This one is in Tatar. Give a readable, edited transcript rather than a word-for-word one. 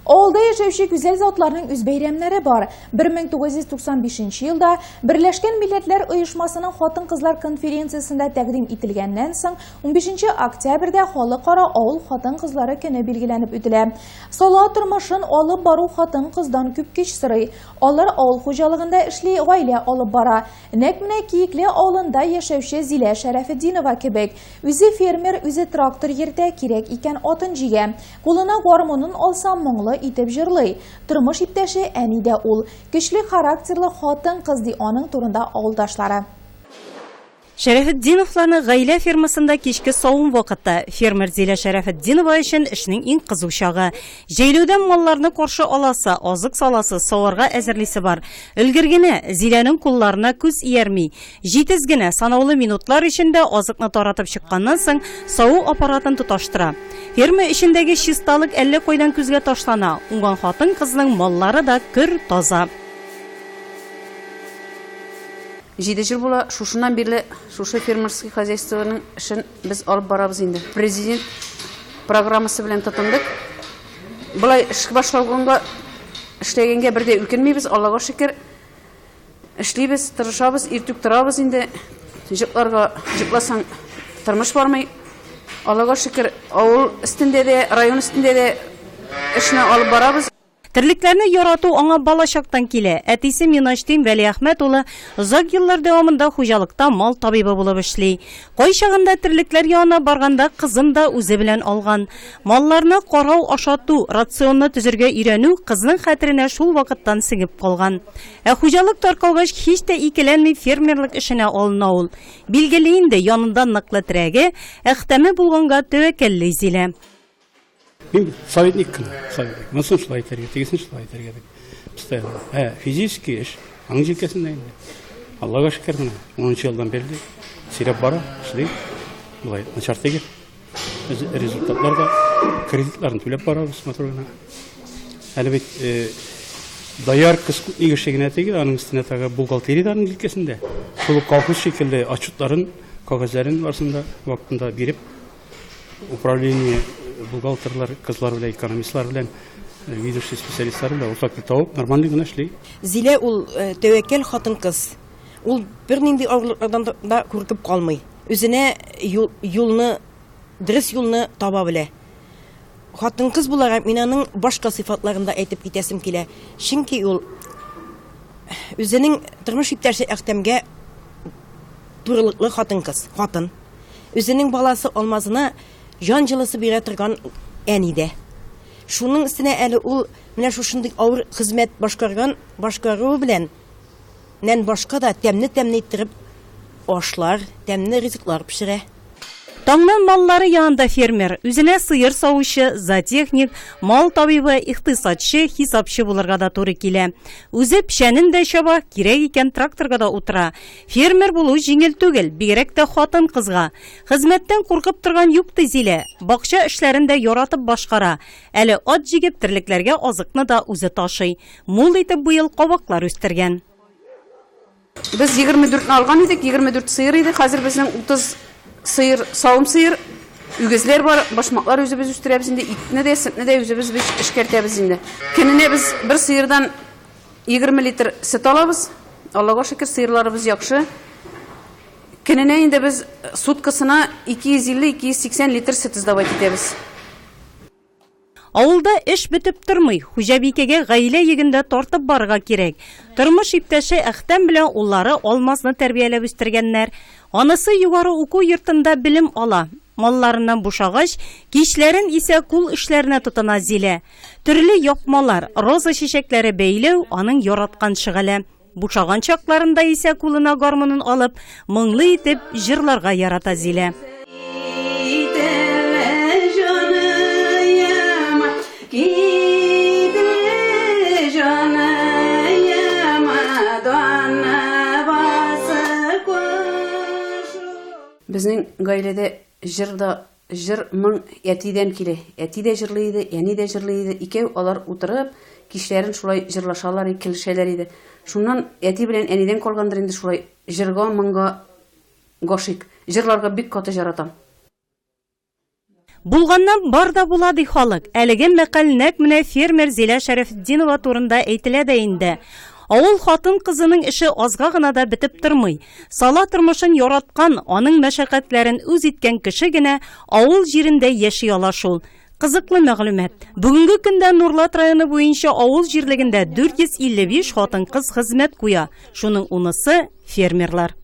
Avılda yaşayışı güzel zatlarının üz beyramları var. 1995 yılda Birleşken Milletler Uyuşmasının Xotin Kızlar Konferensiyasında təqdim etilgəndən soň 15 oktyabrda Xalqara Avul Xotin Kızları günü belgilenip ötülə. Sala turmuşun alıp baru xotin kızdan küp geçsirey. Onlar avul xo'jaligida ishli g'oyla olib bara. Nekmine kiyikli avlunda yaşayışı Zila Sharafetdinova kebek. Üzi fermer, üzi traktor yerde kirek iken otunjiga. Kuluna gormonun olsam mongli itib jirlay. Turmush iptashi Anida ul. Güçlü karakterli xotin qizdi onun turunda avuldaşları. Sharafetdinovlarning g'ayla fermasında kechki sovun vaqtda fermer Zila Sharafetdinova için ishning eng qiziq chog'i. Jayluvdan mollarni qarshi olasa, oziq solasi, sovarga azirlisi bor. Ulgurgina Zilaning qo'llarini ko'z iyarmay, jetizgina sanoqli minutlar ichida oziqni taratib chiqqandan so'ng sovuq apparatini tutashtira. Ferma ishindagi shistalik 50 qo'ydan ko'zga tashlana. Ungan xotin qizning mollari da kir toza. 7 жыл була шушундан берле шушы фермерский хозяйствоның ішін біз алып барабыз инде. Президент программасы белән тотындык. Булай эшкә башлауга эшләгәнгә бердә үкенмибез, Аллага шөкер. Эшлибез, тырышабыз, иртүк торабыз инде. Җыкларга җыкласаң тормыш бармый. Аллага шөкер, авыл өстендә дә, район өстендә дә эшне алып барабыз. Тірлікlerini yaratу аңа балашақтан келе. Әтisi Минаштин Вәли Ахмет улы ұзақ еллар дәвамында хуҗалыкта мал табибы булып эшли. Кай чагында тірлікләр янына барганда кызын да үзе белән алган. Малларны карау, ашату, рационны төзергә өйрәнү кызның хәтеренә шул вакыттан сеңеп калган. Хуҗалык таркалгач һич тә икеләнми фермерлык эшенә алына ул. Билгеле инде янында ныклы терәге, әхтәме булганга тәвәккәлли Зилә. Мен советник, мұнысын шылай терге, тегесін шылай терге деп. Физически еш, аң желкесінде енді. Аллаға шүкір мына, 10 жылдан берді, сиреп бара, шылай, бұлай, начар тегер. Результатларда кредитларын төлеп барабыз моторына. Әлі бет, даяр кыз егершегіне теге, аның үстіне тағы бухгалтериялардың желкесінде. Шулы колхоз шекілді отчетларын, кағазларын барсында, вақытында беріп, управление бухгалтерлар, кызлар белән, экономистлар белән, ведущий специалистлар белән усакны табып, нормальный гына эшли. Зилә ул тәвәккәл хатын кыз. Ул бернинди авырлыктан да күркеп калмый. Үзенә юлны, дөрес юлны таба белә. Хатын кыз буларак мин аның башка сыйфатларын да әйтеп китәсем килә. Чөнки ул үзенең тормыш иптәше Әхтәмгә турылыклы хатын кыз, хатын. Үзенең баласы Алмазына жан жылысы бирә торган әниде. Шуның өстенә әле ул менә шушындый авыр хезмәт башкару белән нән башка да тәмне иттереп ашлар, тәмне ризыклар пешерә. Таңнан маллары янында фермер, үзенә сыер савучы, зоотехник, мал табибы, ихтисатчы, хисапчы булырга да туры килә. Үзе пешәнен дә чаба, кирәк икән тракторга да утыра. Фермер булу җиңел түгел, бигрәк тә хатын кызга. Хезмәттән куркып торган юк Зилә. Бакча эшләрен дә яратып башкара. Әле ат җигеп терлекләргә азыкны да үзе ташый. Мул итеп быел кабаклар үстергән. Без 24 алган идек, 24 сыер иде. Хәзер безнең 30 сыер, савым сыер, үгезләр бар, башмаклар үзебез үстерәбез инде, итне дә, сөтне дә үзебез эшкәртәбез инде. Көненә без бер сыердан 20 литр сөт алабыз. Аллага шөкер, сыерларыбыз яхшы. Көненә инде без суткасына 250-280 литр сөт издавать итәбез. Авылда эш бетеп тормый, хуҗабикәгә гаилә йөгендә тартып барырга кирәк. Тормыш иптәше Әхтәм белән уллары Алмазны тәрбияләп үстергәннәр. Анысы югары уку йортында белем ала. Малларыннан бушагач, кичләрен исә кул эшләренә тотына Зилә. Төрле япмалар, роза чәчәкләре бәйләү аның яраткан шөгыле. Бушаган чакларында исә кулына гармунын алып, моңлы итеп җырларга ярата Зилә. Безнең гаиләдә җыр моң әтидән килә. Әти дә җырлый иде, әни дә җырлый иде. Икәү алар утырып, кичләрен шулай җырлашалар, килешәләр иде. Шуннан әти белән әнидән калгандыр инде шулай җырга, моңга гашыйк. Җырларга бик каты яратам. Булганнан бар да була ди халык. Әлеге мәкаль нәкъ менә фермер Зилә Шәрәфетдинова турында әйтелә дә инде. Авыл хатын кызының эше азга гына да бетеп тормый. Сала тормышын яраткан, аның мәшәкатьләрен үз иткән кеше генә авыл җирендә яши ала шул. Кызыклы мәгълүмат. Бүгенге көндә Нурлат районы буенча авыл җирлегендә 455 хатын-кыз хезмәт куя. Шуның унысы фермерлар.